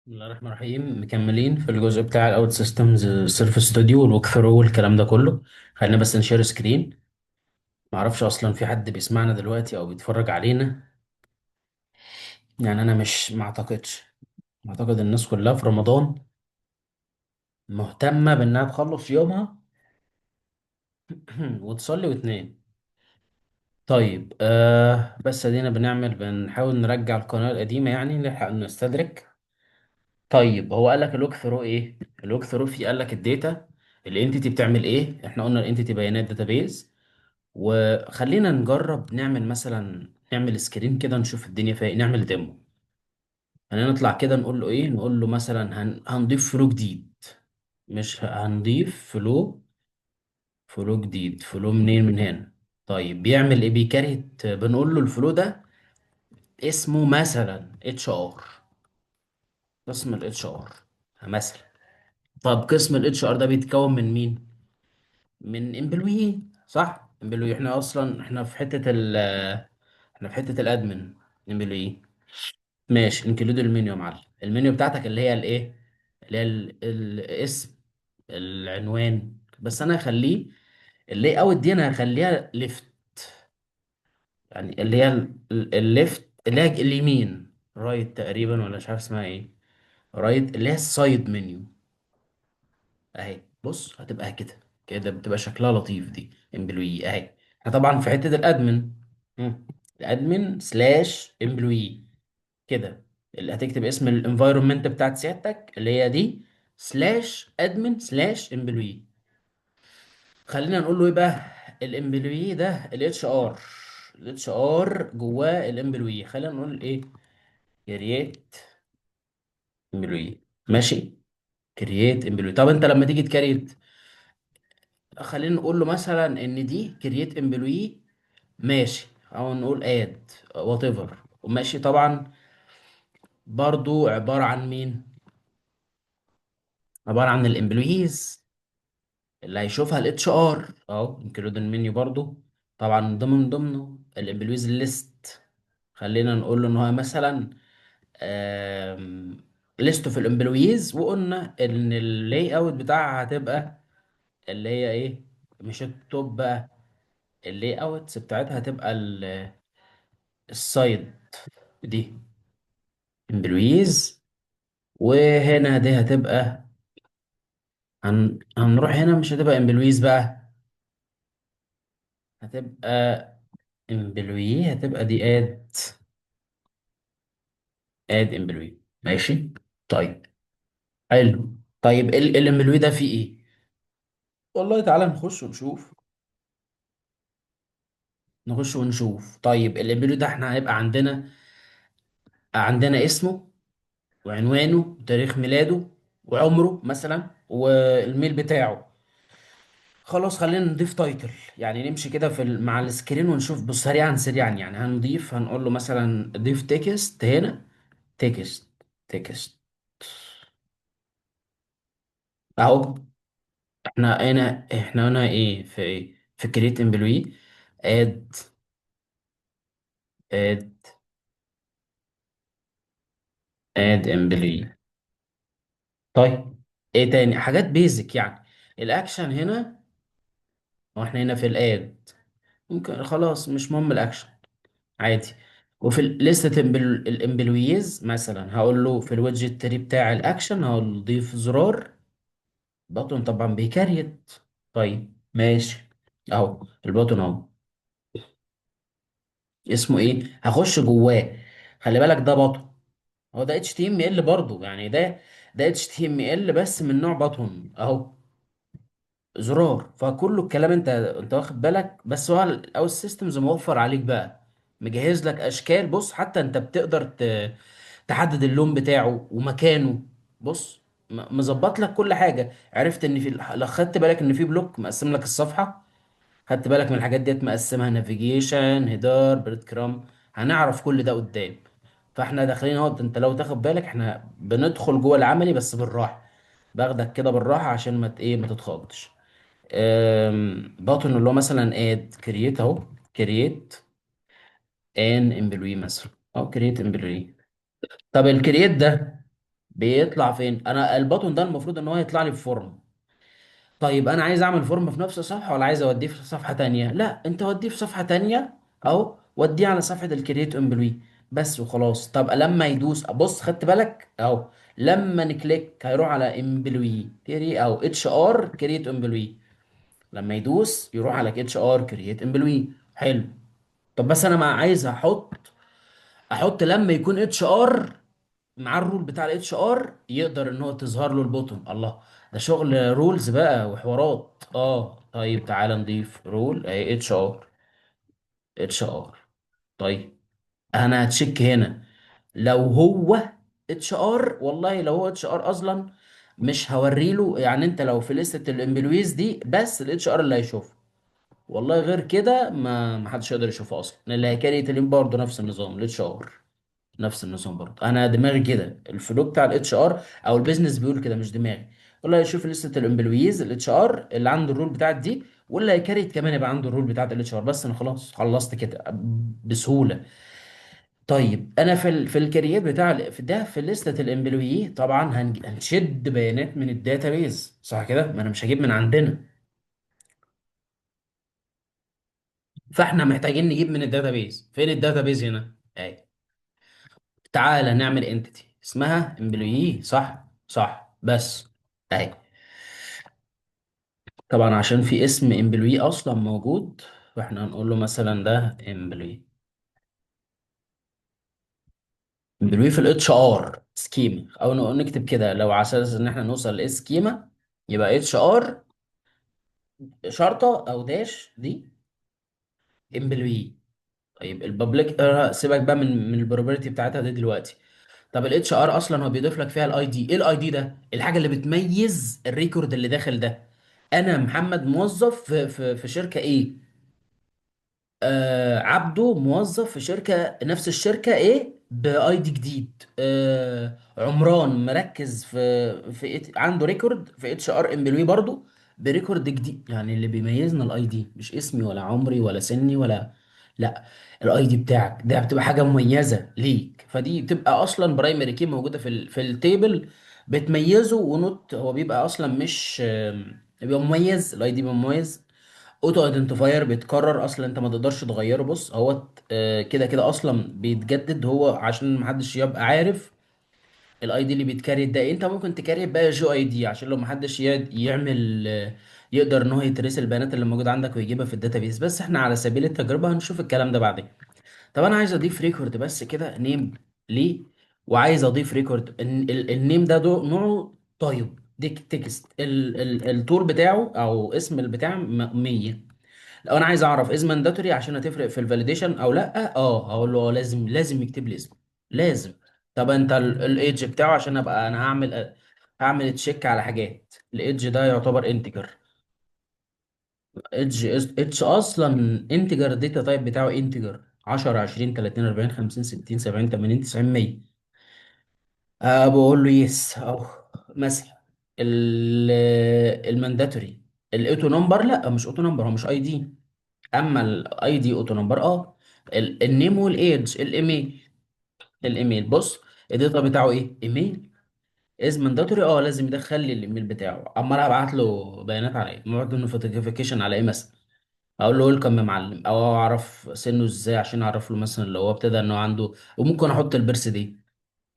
بسم الله الرحمن الرحيم، مكملين في الجزء بتاع الاوت سيستمز سيرف ستوديو والوك ثرو والكلام ده كله. خلينا بس نشير سكرين. معرفش اصلا في حد بيسمعنا دلوقتي او بيتفرج علينا. يعني انا مش ما اعتقدش. اعتقد الناس كلها في رمضان مهتمة بانها تخلص يومها وتصلي وتنام. طيب بس ادينا بنحاول نرجع القناة القديمة، يعني نلحق نستدرك. طيب هو قال لك الوك ثرو ايه؟ الوك ثرو فيه قال لك الداتا، الانتيتي بتعمل ايه. احنا قلنا الانتيتي بيانات داتابيز. وخلينا نجرب نعمل مثلا نعمل سكرين كده نشوف الدنيا فيها ايه، نعمل ديمو. هنطلع كده نقول له ايه، نقول له مثلا هنضيف فلو جديد. مش هنضيف فلو جديد. فلو منين؟ من هنا. طيب بيعمل ايه؟ بيكريت. بنقول له الفلو ده اسمه مثلا اتش ار، قسم الاتش ار مثلا. طب قسم الاتش ار ده بيتكون من مين؟ من امبلوي، صح؟ امبلوي. احنا في حته الادمن امبلوي. ماشي، انكلود المنيو يا معلم. المنيو بتاعتك اللي هي الايه؟ اللي هي الاسم، العنوان. بس انا هخليه اللي اوت دي، انا هخليها ليفت. يعني اللي هي الليفت، اللي هي اليمين، رايت تقريبا، ولا مش عارف اسمها ايه. رايت اللي هي السايد منيو اهي. بص هتبقى كده. كده بتبقى شكلها لطيف دي امبلوي اهي. احنا طبعا في حتة الادمن. الادمن سلاش امبلوي كده. اللي هتكتب اسم الانفايرمنت بتاعت سيادتك اللي هي دي، سلاش ادمن سلاش امبلوي. خلينا نقول له ايه بقى. الامبلوي ده الاتش ار. الاتش ار جواه الامبلوي. خلينا نقول ايه، كرييت امبلوي. ماشي، كرييت امبلوي. طب انت لما تيجي تكريت، خلينا نقول له مثلا ان دي كرييت امبلوي. ماشي، او نقول اد وات ايفر. وماشي طبعا. برضو عباره عن مين؟ عباره عن الامبلويز اللي هيشوفها الاتش ار اهو، انكلود المنيو برضو. طبعا ضمنه الامبلويز ليست. خلينا نقول له ان هو مثلا ليست في الامبلويز. وقلنا ان اللاي اوت بتاعها هتبقى اللي هي ايه، مش التوب بقى. اللاي اوتس بتاعتها هتبقى السايد دي امبلويز. وهنا دي هتبقى هنروح هنا، مش هتبقى امبلويز بقى، هتبقى امبلوي. هتبقى دي اد امبلوي. ماشي. طيب حلو. طيب الامبلوي ده فيه ايه؟ والله تعالى نخش ونشوف. نخش ونشوف. طيب الامبلوي ده احنا هيبقى عندنا اسمه وعنوانه وتاريخ ميلاده وعمره مثلا والميل بتاعه. خلاص خلينا نضيف تايتل. يعني نمشي كده مع السكرين ونشوف بص سريعا سريعا. يعني هنقول له مثلا ضيف تكست هنا. تكست. تكست اهو. احنا هنا ايه، في كريت امبلوي. اد اد اد امبلوي. طيب ايه تاني؟ حاجات بيزك يعني. الاكشن هنا، واحنا هنا في الاد ممكن خلاص مش مهم الاكشن، عادي. وفي لستة الامبلويز مثلا هقول له في الويدجت تري بتاع الاكشن هقول له ضيف زرار بطن، طبعا بيكريت. طيب ماشي، اهو البطن اهو. اسمه ايه؟ هخش جواه. خلي بالك ده بطن. هو ده اتش تي ام ال برضه يعني. ده اتش تي ام ال بس من نوع بطن اهو. زرار. فكله الكلام انت واخد بالك. بس هو او السيستمز موفر عليك بقى، مجهز لك اشكال. بص حتى انت بتقدر تحدد اللون بتاعه ومكانه. بص مظبط لك كل حاجه. عرفت ان في لو خدت بالك ان في بلوك مقسم لك الصفحه. خدت بالك من الحاجات ديت؟ مقسمها نافيجيشن، هيدار، بريد كرام. هنعرف كل ده قدام. فاحنا داخلين اهو. انت لو تاخد بالك احنا بندخل جوه العملي بس بالراحه. باخدك كده بالراحه عشان ما تتخضش. بطن اللي هو مثلا اد كرييت اهو. كرييت ان امبلوي مثلا، او كرييت امبلوي. طب الكرييت ده بيطلع فين؟ انا البطن ده المفروض ان هو يطلع لي في فورم. طيب انا عايز اعمل فورم في نفس الصفحه ولا عايز اوديه في صفحه تانية؟ لا، انت وديه في صفحه تانية، او وديه على صفحه الكرييت امبلوي بس وخلاص. طب لما يدوس، بص خدت بالك اهو، لما نكليك هيروح على امبلوي كري او اتش ار كرييت امبلوي، لما يدوس يروح على اتش ار كرييت امبلوي. حلو. طب بس انا ما عايز احط لما يكون اتش ار مع الرول بتاع الاتش ار يقدر ان هو تظهر له البوتون. الله، ده شغل رولز بقى وحوارات. اه طيب تعالى نضيف رول اهي اتش ار. اتش ار. طيب انا هتشيك هنا لو هو اتش ار، والله لو هو اتش ار اصلا مش هوري له. يعني انت لو في لستة الامبلويز دي بس الاتش ار اللي هيشوفه، والله غير كده ما حدش يقدر يشوفه اصلا. اللي هيكري تلين برضه نفس النظام الاتش ار، نفس النظام برضه. انا دماغي كده الفلو بتاع الاتش ار او البيزنس بيقول كده، مش دماغي. والله يشوف لسته الامبلويز الاتش ار اللي عنده الرول بتاعت دي، واللي هيكريت كمان يبقى عنده الرول بتاعت الاتش ار. بس انا خلاص خلصت كده بسهوله. طيب انا في الكارير بتاع في ده في لسته الامبلويي طبعا هنشد بيانات من الداتابيز، صح كده؟ ما انا مش هجيب من عندنا، فاحنا محتاجين نجيب من الداتابيز. فين الداتابيز هنا؟ اهي. تعالى نعمل انتيتي اسمها امبلويي، صح صح بس. اهي. طبعا عشان في اسم امبلوي اصلا موجود، فاحنا هنقول له مثلا ده امبلوي. امبلوي في الاتش ار سكيما، او نكتب كده لو على اساس ان احنا نوصل لسكيما، يبقى اتش ار شرطه او داش دي امبلوي. طيب البابليك سيبك بقى من البروبرتي بتاعتها دي دلوقتي. طب الاتش ار اصلا هو بيضيف لك فيها الاي دي. ايه الاي دي ده؟ الحاجه اللي بتميز الريكورد اللي داخل ده. انا محمد موظف في شركه ايه، عبده موظف في شركة نفس الشركة ايه باي دي جديد. عمران مركز في عنده ريكورد في اتش ار امبلوي برضو بريكورد جديد. يعني اللي بيميزنا الاي دي، مش اسمي ولا عمري ولا سني ولا، لا، الاي دي بتاعك ده بتبقى حاجة مميزة ليك. فدي بتبقى اصلا برايمري كي موجودة في التيبل بتميزه. ونوت هو بيبقى اصلا مش بيبقى مميز، الاي دي بيبقى مميز. اوتو ايدنتيفاير بيتكرر اصلا، انت ما تقدرش تغيره. بص هو كده كده اصلا بيتجدد هو عشان محدش يبقى عارف الاي دي اللي بيتكريت ده إيه. انت ممكن تكريت بقى جو اي دي عشان لو محدش يعمل يقدر ان هو يتريس البيانات اللي موجوده عندك ويجيبها في الداتابيس. بس احنا على سبيل التجربه هنشوف الكلام ده بعدين. طب انا عايز اضيف ريكورد بس كده نيم ليه، وعايز اضيف ريكورد النيم ده نوعه طيب ديك تكست التول بتاعه او اسم البتاع 100. لو انا عايز اعرف از مانداتوري عشان هتفرق في الفاليديشن او لا، هقول له لازم يكتب لي اسمه، لازم. طب انت الايدج بتاعه عشان ابقى انا هعمل تشيك على حاجات. الايدج ده يعتبر انتجر. ايدج اصلا انتجر، الداتا تايب بتاعه انتجر 10 20 30 40 50 60 70 80 90 100. بقول له يس اهو مثلا. المانداتوري الاوتو نمبر، لا مش اوتو نمبر، هو مش اي دي. اما الاي دي اوتو نمبر النيم والايدج الايميل. الايميل بص الداتا بتاعه ايه؟ ايميل. از مانداتوري لازم يدخل لي الايميل بتاعه. اما انا هبعت له بيانات على ايه؟ مبعت له نوتيفيكيشن على ايه مثلا؟ اقول له ويلكم يا معلم، او اعرف سنه ازاي عشان اعرف له مثلا لو هو ابتدى ان هو عنده. وممكن احط البرس دي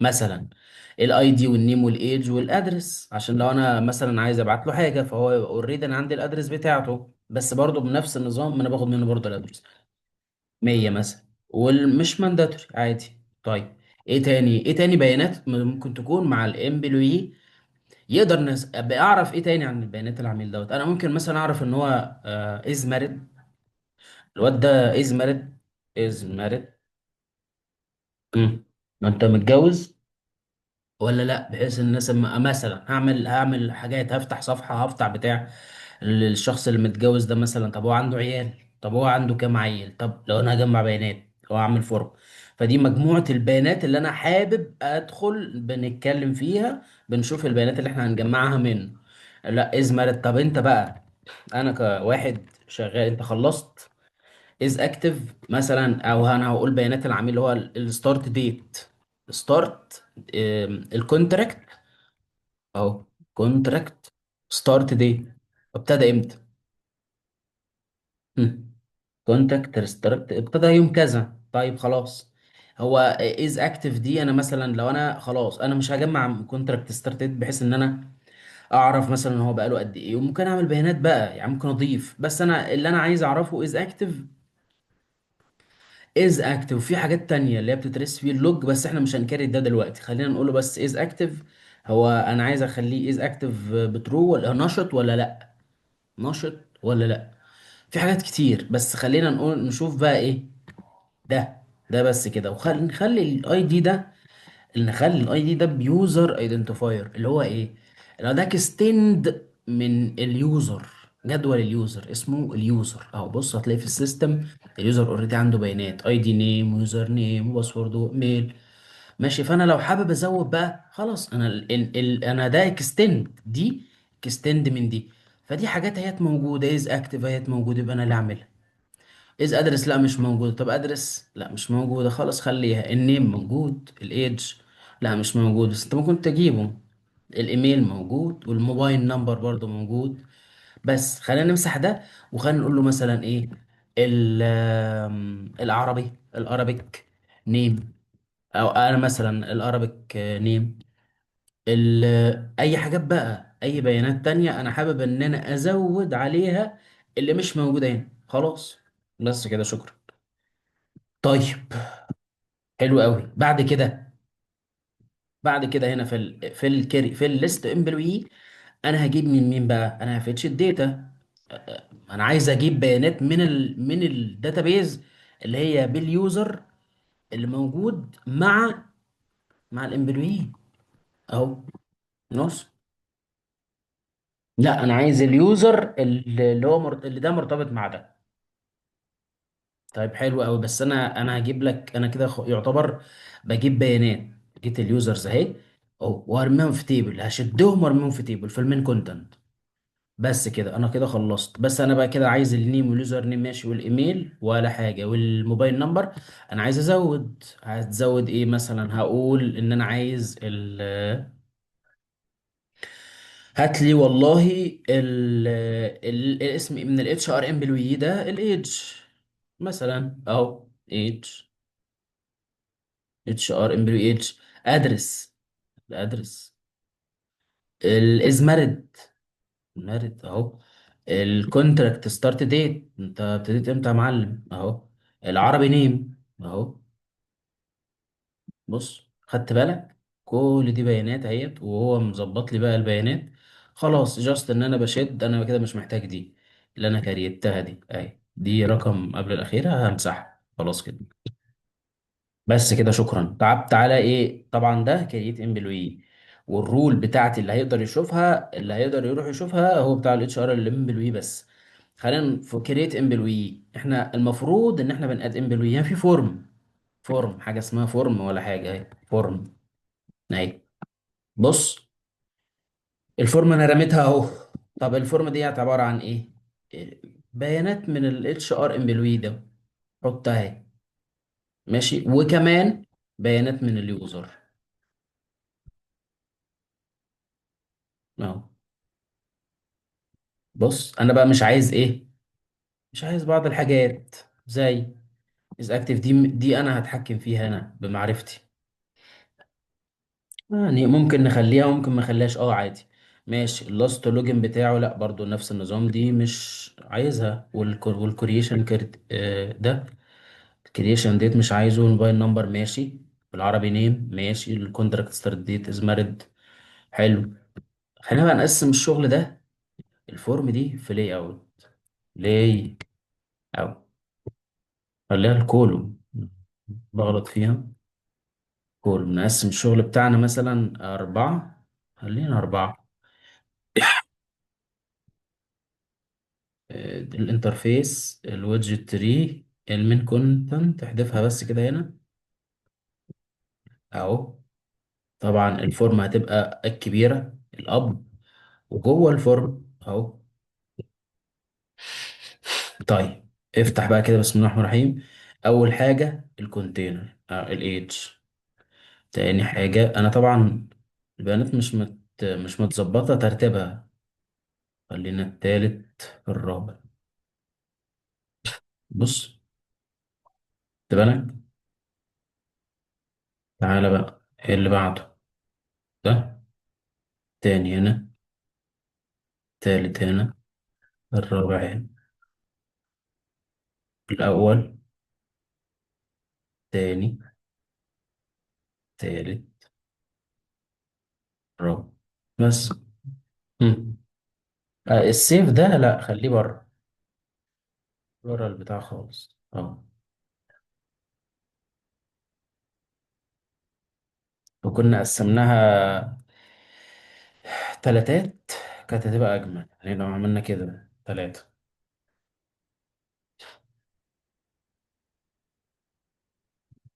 مثلا، الاي دي والنيم والايدج والادرس، عشان لو انا مثلا عايز ابعت له حاجه فهو اوريدي انا عندي الادرس بتاعته. بس برضه بنفس النظام ما انا باخد منه برضه الادرس. 100 مثلا. والمش مانداتوري عادي. طيب ايه تاني بيانات ممكن تكون مع الامبلوي يقدر ابقى اعرف ايه تاني عن البيانات العميل دوت؟ انا ممكن مثلا اعرف ان هو از مارد. الواد ده از مارد. ما انت متجوز ولا لا؟ بحيث ان الناس مثلا هعمل حاجات، هفتح صفحة، هفتح بتاع للشخص اللي متجوز ده مثلا. طب هو عنده عيال؟ طب هو عنده كام عيل؟ طب لو انا هجمع بيانات او اعمل فورم، فدي مجموعة البيانات اللي انا حابب ادخل بنتكلم فيها، بنشوف البيانات اللي احنا هنجمعها منه. لا ازمرت. طب انت بقى، انا كواحد شغال، انت خلصت از اكتف مثلا، او انا هقول بيانات العميل اللي هو الستارت ديت. ستارت الكونتراكت اهو، كونتراكت ستارت دي ابتدى امتى؟ كونتاكت ستارت ابتدى يوم كذا. طيب خلاص، هو از اكتف دي انا مثلا لو انا خلاص انا مش هجمع كونتراكت ستارت بحيث ان انا اعرف مثلا هو بقاله قد ايه، وممكن اعمل بيانات بقى يعني ممكن اضيف، بس انا اللي انا عايز اعرفه از اكتف. از اكتف في حاجات تانية اللي هي بتترس في اللوج، بس احنا مش هنكرر ده دلوقتي، خلينا نقوله بس از اكتف. هو انا عايز اخليه از اكتف بترو ولا نشط ولا لا، نشط ولا لا. في حاجات كتير بس خلينا نقول نشوف بقى ايه ده. ده بس كده، نخلي الاي دي ده، اللي نخلي الاي دي ده بيوزر ايدنتيفاير اللي هو ايه، اللي هو ده اكستند من اليوزر. جدول اليوزر اسمه اليوزر اهو، بص هتلاقي في السيستم اليوزر اوريدي عنده بيانات اي دي نيم ويوزر نيم وباسورد وميل. ماشي، فانا لو حابب ازود بقى خلاص انا انا ده اكستند دي، اكستند من دي. فدي حاجات اهيت موجوده، از اكتف اهيت موجوده، يبقى انا اللي اعملها. از ادرس لا مش موجود، طب ادرس لا مش موجوده، خلاص خليها. النيم موجود، الايدج لا مش موجود بس انت ممكن تجيبه. الايميل موجود والموبايل نمبر برضو موجود. بس خلينا نمسح ده، وخلينا نقول له مثلا ايه، العربي الارابيك نيم، او انا مثلا الارابيك نيم. اي حاجات بقى، اي بيانات تانية انا حابب ان انا ازود عليها اللي مش موجوده هنا خلاص. بس كده شكرا. طيب حلو قوي. بعد كده، بعد كده هنا في الكيري في الليست امبلوي، انا هجيب من مين بقى؟ انا هفتش الداتا. انا عايز اجيب بيانات من الداتابيز اللي هي باليوزر اللي موجود مع الامبلوي اهو. نص. لا انا عايز اليوزر اللي هو اللي ده مرتبط مع ده. طيب حلو قوي، بس انا هجيب لك انا كده يعتبر بجيب بيانات. جيت اليوزرز اهي اهو، وارميهم في تيبل، هشدهم وارميهم في تيبل في المين كونتنت. بس كده انا كده خلصت. بس انا بقى كده عايز النيم واليوزر نيم ماشي، والايميل ولا حاجه، والموبايل نمبر. انا عايز ازود، عايز تزود ايه مثلا؟ هقول ان انا عايز هات لي والله الاسم من الاتش ار امبلوي ده، الايدج مثلا اهو، ايدج اتش ار امبلوي ايدج. ادرس، الادرس الازمرد، مارد اهو. الكونتراكت ستارت ديت، انت ابتديت امتى يا معلم اهو. العربي نيم اهو. بص خدت بالك، كل دي بيانات اهيت، وهو مظبط لي بقى البيانات. خلاص جاست ان انا بشد، انا كده مش محتاج دي اللي انا كريتها دي اهي، دي رقم قبل الاخيره همسحها خلاص كده. بس كده شكرا. تعبت على ايه؟ طبعا ده كرييت امبلوي، والرول بتاعتي اللي هيقدر يشوفها، اللي هيقدر يروح يشوفها هو بتاع الاتش ار اللي امبلوي بس. خلينا في كرييت امبلوي، احنا المفروض ان احنا بنقاد امبلوي يعني في فورم. فورم حاجه اسمها فورم ولا حاجه اهي، فورم اهي. بص الفورم انا رميتها اهو. طب الفورم دي عباره عن ايه؟ إيه، بيانات من الاتش ار امبلوي ده، حطها اهي. ماشي، وكمان بيانات من اليوزر اهو. بص انا بقى مش عايز ايه، مش عايز بعض الحاجات زي از اكتف دي انا هتحكم فيها انا بمعرفتي. يعني ممكن نخليها وممكن ما نخليهاش اه عادي. ماشي، اللاست لوجن بتاعه لا برضو نفس النظام، دي مش عايزها. والكرييشن ده الكرييشن ديت مش عايزه. الموبايل نمبر ماشي، بالعربي نيم ماشي، الكونتراكت ستارت ديت از مارد. حلو. خلينا بقى نقسم الشغل ده، الفورم دي في لاي اوت. لاي اوت، خليها الكولوم، بغلط فيها. كولوم، نقسم الشغل بتاعنا مثلا أربعة، خلينا أربعة. الانترفيس الويدجت تري المين كونتنت تحذفها بس كده هنا أهو. طبعا الفورم هتبقى الكبيرة الأب، وجوه الفورم أهو. طيب افتح بقى كده بسم الله الرحمن الرحيم. أول حاجة الكونتينر الايدج. تاني حاجة، انا طبعا البيانات مش متظبطة ترتيبها. خلينا التالت الرابع. بص، بالك. تعالى بقى، ايه اللي بعده؟ ده تاني هنا، تالت هنا، الرابع هنا، الأول، تاني، تالت، رابع. بس. مم. السيف ده لا، خليه بره، بره البتاع خالص. اه. وكنا قسمناها تلاتات، كانت هتبقى أجمل يعني لو عملنا كده تلاتة.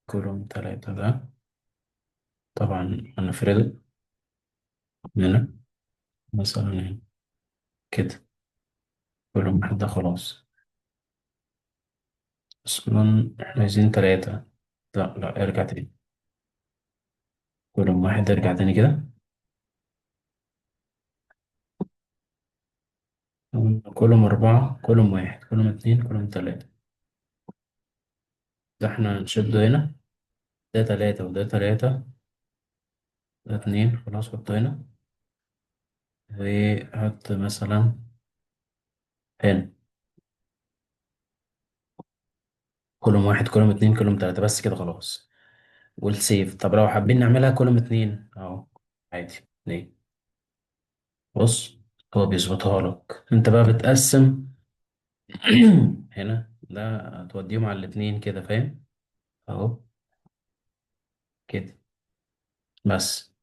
كلهم تلاتة ده، طبعا هنفرده هنا، مثلا هنا كده، كلهم واحد ده خلاص. أصلا إحنا عايزين تلاتة. لا لا، ارجع تاني. كلهم واحد، ارجع تاني كده. كلهم أربعة، كلهم واحد، كلهم اتنين، كلهم تلاتة. ده احنا هنشده هنا، ده تلاتة وده تلاتة، ده اتنين، خلاص حطه هنا. وحط مثلا هنا، كلهم واحد، كلهم اتنين، كلهم تلاتة، بس كده خلاص. والسيف، طب لو حابين نعملها كلهم اتنين اهو، عادي. ليه؟ بص، هو بيظبطها لك، انت بقى بتقسم. هنا ده هتوديهم على الاتنين كده، فاهم؟ اهو كده. بس.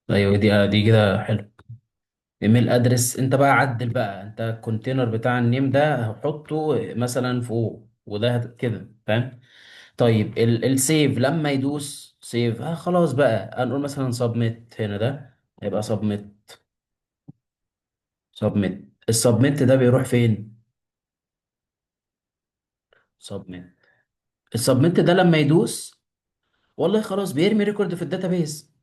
ايوه، دي كده حلو. ايميل ادرس، انت بقى عدل بقى، انت الكونتينر بتاع النيم ده هحطه مثلا فوق، وده كده، فاهم؟ طيب السيف لما يدوس سيف، خلاص بقى هنقول مثلا سبميت هنا، ده يبقى سبميت. سبميت، السبميت ده بيروح فين؟ سبميت. السبميت ده لما يدوس، والله خلاص بيرمي ريكورد في الداتابيز.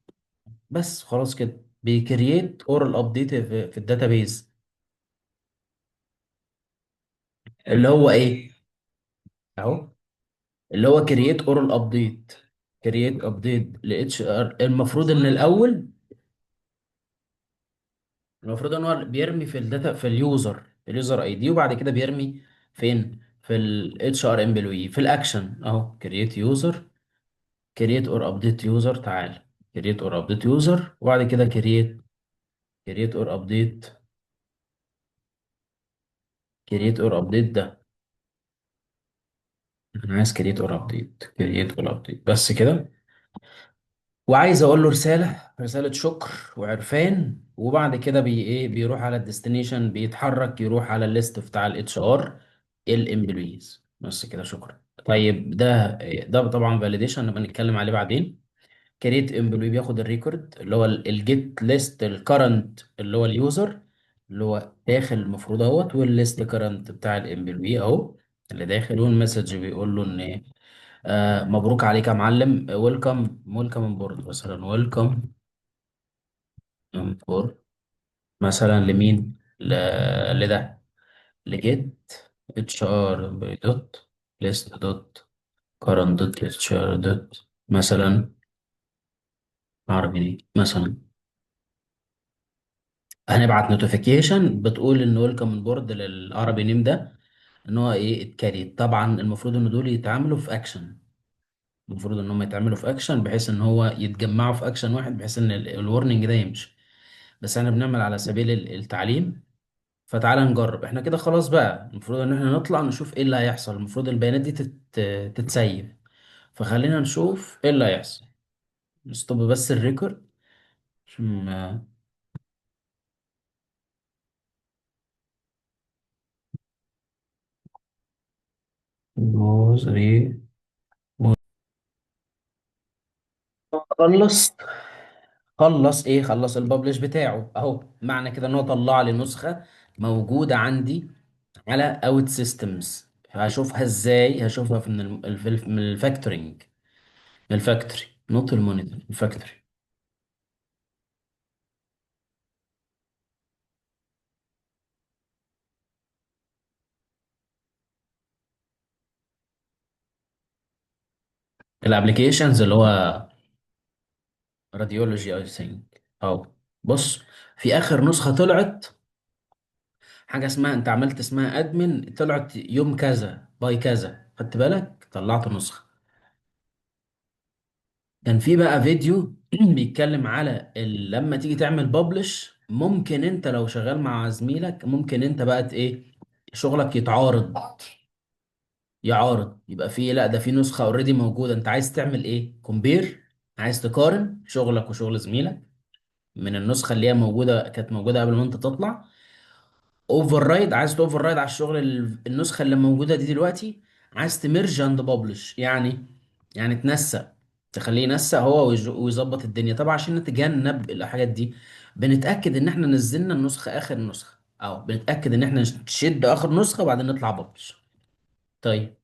بس خلاص كده بيكرييت اورال ابديت في الداتابيز. اللي هو ايه؟ اهو، اللي هو كرييت اورال ابديت. كرييت ابديت لاتش ار، المفروض ان الاول، المفروض ان هو بيرمي في الداتا، في اليوزر اي دي، وبعد كده بيرمي فين؟ في الاتش ار امبلوي، في الاكشن اهو، كرييت يوزر، كرييت اور ابديت يوزر. تعال، كرييت اور ابديت يوزر، وبعد كده كرييت اور ابديت، كرييت اور ابديت ده. انا عايز كرييت اور ابديت، كرييت اور ابديت، بس كده. وعايز اقول له رسالة شكر وعرفان، وبعد كده بيروح على الديستنيشن، بيتحرك يروح على الليست بتاع الاتش ار الامبلويز. بس كده، شكرا. طيب ده طبعا فاليديشن نبقى نتكلم عليه بعدين. كريت امبلوي بياخد الريكورد اللي هو الجيت ليست الكرنت اللي هو اليوزر اللي هو داخل المفروض اهوت، والليست كرنت بتاع الامبلوي اهو اللي داخل، والمسج بيقول له ان مبروك عليك يا معلم، ويلكم، ويلكم بورد، مثلا ويلكم بورد، مثلا لمين؟ لده، لجيت اتش ار دوت ليست دوت كارنت دوت اتش ار دوت، مثلا عربي دي مثلا. هنبعت نوتيفيكيشن بتقول ان ويلكم بورد للعربي نيم ده، ان هو اتكريت. طبعا المفروض ان دول يتعاملوا في اكشن، المفروض ان هم يتعملوا في اكشن بحيث ان هو يتجمعوا في اكشن واحد، بحيث ان الورنينج ده يمشي. بس احنا بنعمل على سبيل التعليم. فتعالى نجرب احنا كده، خلاص بقى المفروض ان احنا نطلع نشوف ايه اللي هيحصل. المفروض البيانات دي تتسيب. فخلينا نشوف ايه اللي هيحصل. نستوب بس الريكورد عشان جوز خلص. خلص الببلش بتاعه اهو، معنى كده ان هو طلع لي نسخة موجودة عندي على اوت سيستمز. هشوفها ازاي؟ هشوفها من الفاكتورنج، من الفاكتوري. نوت المونيتور الفاكتوري. الابلكيشنز اللي هو راديولوجي اي ثينك. او بص، في اخر نسخة طلعت حاجة اسمها، انت عملت اسمها ادمن، طلعت يوم كذا باي كذا، خدت بالك؟ طلعت نسخة. كان في بقى فيديو بيتكلم على لما تيجي تعمل ببلش، ممكن انت لو شغال مع زميلك ممكن انت بقى ايه، شغلك يتعارض. يعارض، يبقى في، لا ده في نسخة اوريدي موجودة، انت عايز تعمل ايه؟ كومبير، عايز تقارن شغلك وشغل زميلك من النسخة اللي هي موجودة، كانت موجودة قبل ما انت تطلع. اوفر رايد، عايز توفر رايد على الشغل النسخة اللي موجودة دي دلوقتي. عايز تمرج اند ببلش، يعني تنسق، تخليه ينسق هو ويظبط الدنيا. طبعا عشان نتجنب الحاجات دي، بنتأكد ان احنا نزلنا النسخة اخر نسخة، او بنتأكد ان احنا نشد اخر نسخة وبعدين نطلع ببلش. طيب،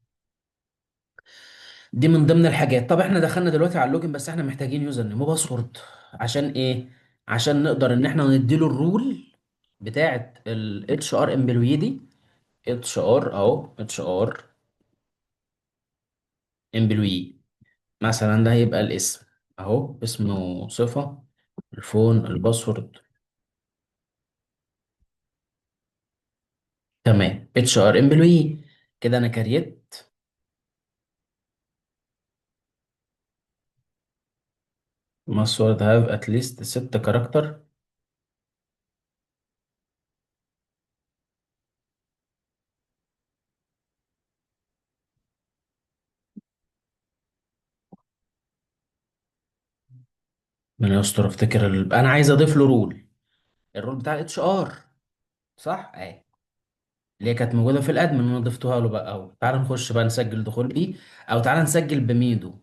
دي من ضمن الحاجات. طب احنا دخلنا دلوقتي على اللوجن، بس احنا محتاجين يوزر نيم وباسورد. عشان ايه؟ عشان نقدر ان احنا نديله الرول بتاعت الاتش ار امبلوي دي. اتش ار اهو، اتش ار امبلوي مثلا، ده هيبقى الاسم اهو، اسمه صفة، الفون، الباسورد. تمام، اتش ار امبلوي. كده انا كريت. باسورد هاف اتليست 6 كاركتر. من يستر افتكر انا عايز اضيف له رول، الرول بتاع الاتش ار، صح؟ اهي اللي هي كانت موجودة في الادمن، انا ضفتها له بقى. او تعال نخش بقى نسجل دخول بيه، او تعال نسجل بميدو.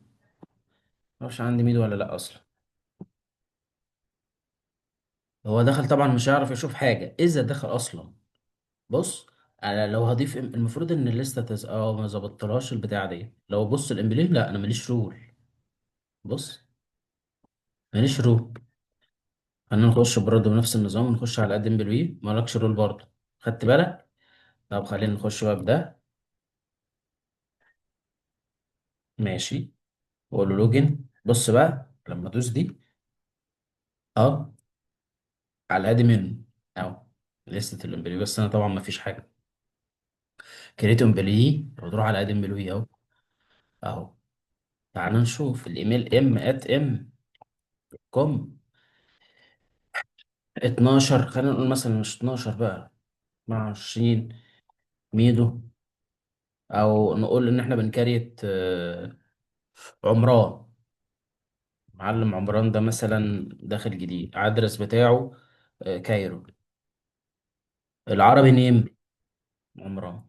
معرفش عندي ميدو ولا لا اصلا. هو دخل طبعا، مش هيعرف يشوف حاجة اذا دخل اصلا. بص، انا لو هضيف المفروض ان الليسته ما ظبطتلهاش البتاعه دي. لو بص الامبلي، لا انا ماليش رول. بص، ماليش رول. خلينا نخش برضه بنفس النظام ونخش على قد امبلي، مالكش رول برضه، خدت بالك؟ طب خلينا نخش بقى بده. ماشي، واقول له لوجن. بص بقى لما ادوس دي، اه، على ادي منه اهو، لسه الامبلي، بس انا طبعا ما فيش حاجه. كريت امبلي، بتروح على ادي امبلي اهو. اهو، تعال نشوف الايميل ام كوم 12. خلينا نقول مثلا مش 12 بقى، 24 ميدو. او نقول ان احنا بنكريت عمران. معلم عمران ده مثلا داخل جديد، ادرس بتاعه كايرو. العربي نيم عمران.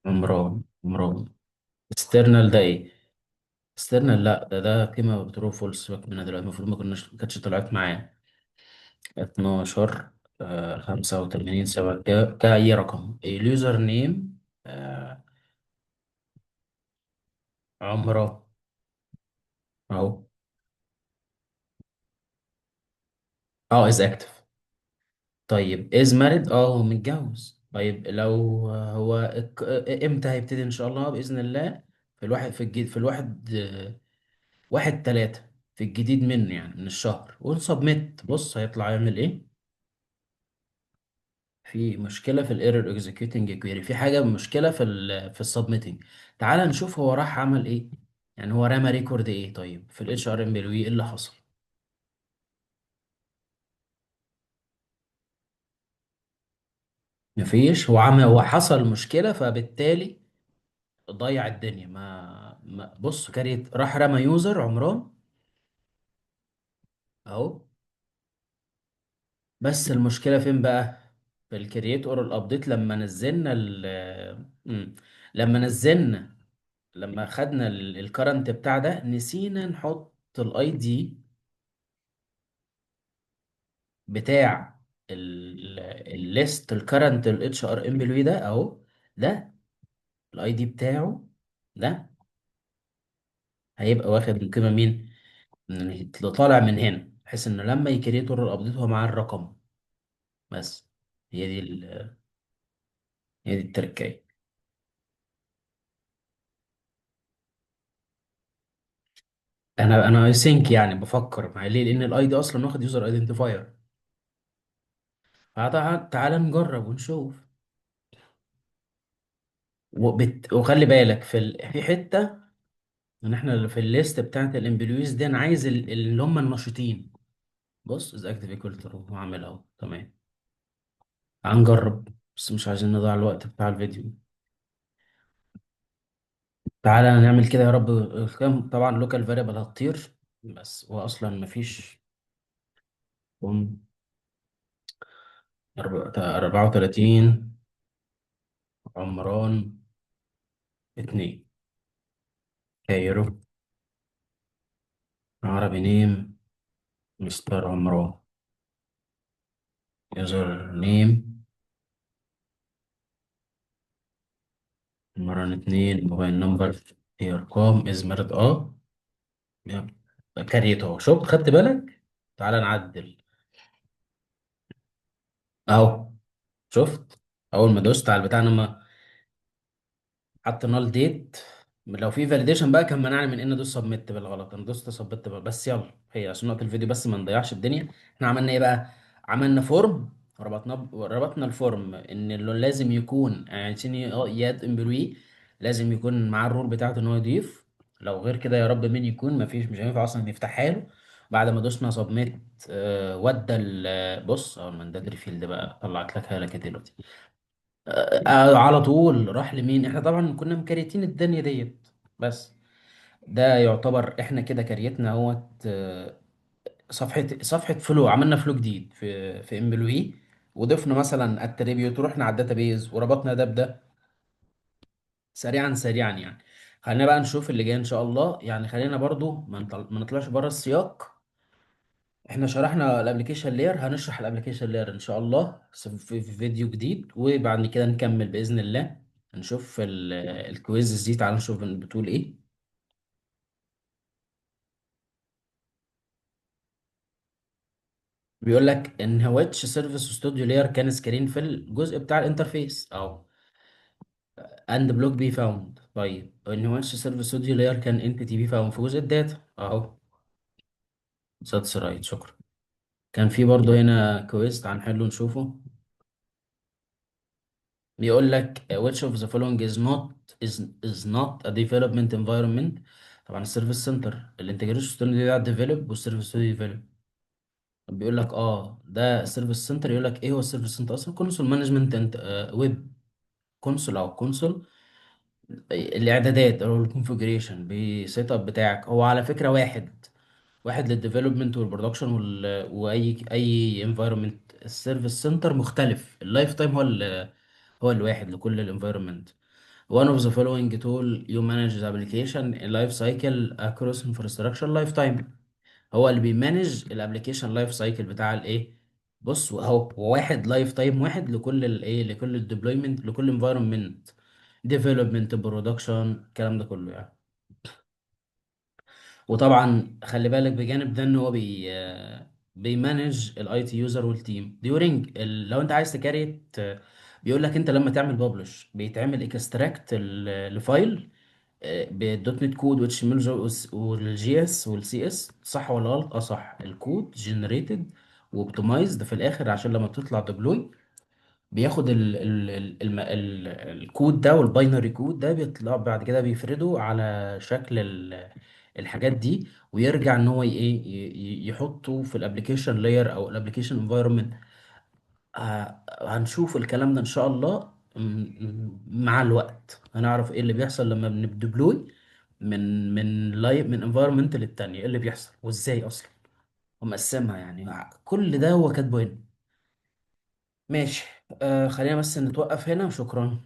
عمران. اكسترنال ده ايه؟ اكسترنال، لا ده قيمة بترو فولس، سيبك منها دلوقتي، المفروض ما كانتش طلعت معايا. 12 85 7 كأي رقم. اليوزر نيم عمران اهو. اه از اكتف. طيب از مارد، اه هو متجوز. طيب لو هو امتى هيبتدي ان شاء الله باذن الله؟ في الواحد، في الجديد، في الواحد 1/3، في الجديد منه يعني من الشهر. ونسبميت، بص هيطلع يعمل ايه. في مشكله في الايرور اكزيكيوتنج كويري، في حاجه مشكله في السبميتنج. تعال نشوف هو راح عمل ايه. يعني هو رمى ريكورد ايه طيب في الاتش ار ام بي ايه اللي حصل؟ مفيش. هو حصل مشكله، فبالتالي ضيع الدنيا. بص، كاريت راح رمى يوزر عمران اهو. بس المشكله فين بقى؟ في الكرييت اور الابديت. لما نزلنا مم. لما نزلنا لما خدنا الكرنت بتاع ده، نسينا نحط الاي دي بتاع الليست الكرنت الاتش ار ام بي ده اهو. ده الاي دي بتاعه ده. هيبقى واخد القيمه مين، من اللي طالع من هنا، بحيث ان لما يكريتور الابديت هو معاه الرقم بس. هي دي هي دي التركية. انا اي ثينك يعني بفكر مع ليه، لان الاي دي اصلا واخد يوزر ايدنتيفاير. تعالى نجرب ونشوف. وخلي بالك في حته، ان احنا اللي في الليست بتاعت الامبلويز دي، انا عايز اللي هم النشيطين. بص از اكتيف ايكوال ترو، وعامل اهو تمام. تعال نجرب، بس مش عايزين نضيع الوقت بتاع الفيديو. تعالى نعمل كده يا رب. طبعا لوكال فاريبل هتطير، بس هو اصلا مفيش. 34 عمران 2 كايرو. عربي نيم مستر عمران. يوزر نيم عمران 2. موبايل نمبر، هي ارقام ازمرد يلا. كريت اهو، شوف خدت بالك. تعالى نعدل اهو. شفت، اول ما دوست على البتاع انا حط نال ديت. لو في فاليديشن بقى كان منعني من ان ادوس سبميت بالغلط، انا دوست سبميت بس يلا، هي عشان نقطة الفيديو بس ما نضيعش الدنيا. احنا عملنا ايه بقى؟ عملنا فورم، ربطنا الفورم ان اللي لازم يكون يعني عشان ياد امبلوي، لازم يكون معاه الرول بتاعته ان هو يضيف. لو غير كده يا رب مين يكون، مش هينفع اصلا نفتحها له. بعد ما دوسنا سبميت ودى بص اول ما ندري فيلد بقى طلعت لك هالك دلوقتي. على طول راح لمين. احنا طبعا كنا مكريتين الدنيا ديت بس. ده يعتبر احنا كده كريتنا اهوت صفحة فلو، عملنا فلو جديد في امبلوي، وضفنا مثلا اتريبيوت، ورحنا على الداتابيز وربطنا ده بده. سريعا سريعا يعني. خلينا بقى نشوف اللي جاي ان شاء الله. يعني خلينا برضو ما نطلعش بره السياق. احنا شرحنا الابلكيشن لاير، هنشرح الابلكيشن لاير ان شاء الله في فيديو جديد، وبعد كده نكمل باذن الله. نشوف الكويز دي، تعال نشوف بتقول ايه. بيقول لك ان ويتش سيرفيس ستوديو لاير كان سكرين في الجزء بتاع الانترفيس اهو، اند بلوك بي فاوند. طيب ان ويتش سيرفيس ستوديو لاير كان انتيتي بي فاوند في جزء الداتا اهو. ساتس رايت، شكرا. كان في برضه هنا كويز، تعال نحله نشوفه. بيقول لك which of the following is not a development environment. طبعا السيرفيس سنتر، الانتجريشن ستوديو ده ديفلوب، والسيرفيس ستوديو ديفلوب. بيقول لك ده السيرفيس سنتر. يقول لك ايه هو السيرفيس سنتر اصلا؟ كونسول مانجمنت انت ويب كونسول او كونسول. الاعدادات او الكونفجريشن بسيت اب بتاعك، هو على فكره واحد للديفلوبمنت والبرودكشن واي انفايرمنت. السيرفيس سنتر مختلف، اللايف تايم هو الواحد لكل الانفايرمنت. One of the following tool you manage the application life cycle across infrastructure lifetime. هو اللي بيمانج الابلكيشن لايف سايكل بتاع الايه. بص هو واحد لايف تايم واحد لكل الايه، لكل الديبلويمنت، لكل انفايرمنت، ديفلوبمنت، برودكشن، الكلام ده كله يعني. وطبعا خلي بالك بجانب ده ان هو بيمانج الاي تي يوزر والتيم ديورنج لو انت عايز تكريت. بيقول لك انت لما تعمل ببلش بيتعمل اكستراكت لفايل بالدوت نت كود واتش ام ال والجي اس والسي اس. صح ولا غلط؟ اه صح. الكود جنريتد واوبتمايزد في الاخر، عشان لما بتطلع ديبلوي بياخد الكود ده، والباينري كود ده بيطلع بعد كده بيفرده على شكل الحاجات دي، ويرجع ان هو ايه يحطه في الابلكيشن لاير او الابلكيشن انفايرمنت. هنشوف الكلام ده ان شاء الله. مع الوقت هنعرف ايه اللي بيحصل لما بندبلوي من انفايرمنت للتانية، ايه اللي بيحصل وازاي اصلا، ومقسمها يعني. كل ده هو كاتبه هنا. ماشي. خلينا بس نتوقف هنا، شكرا.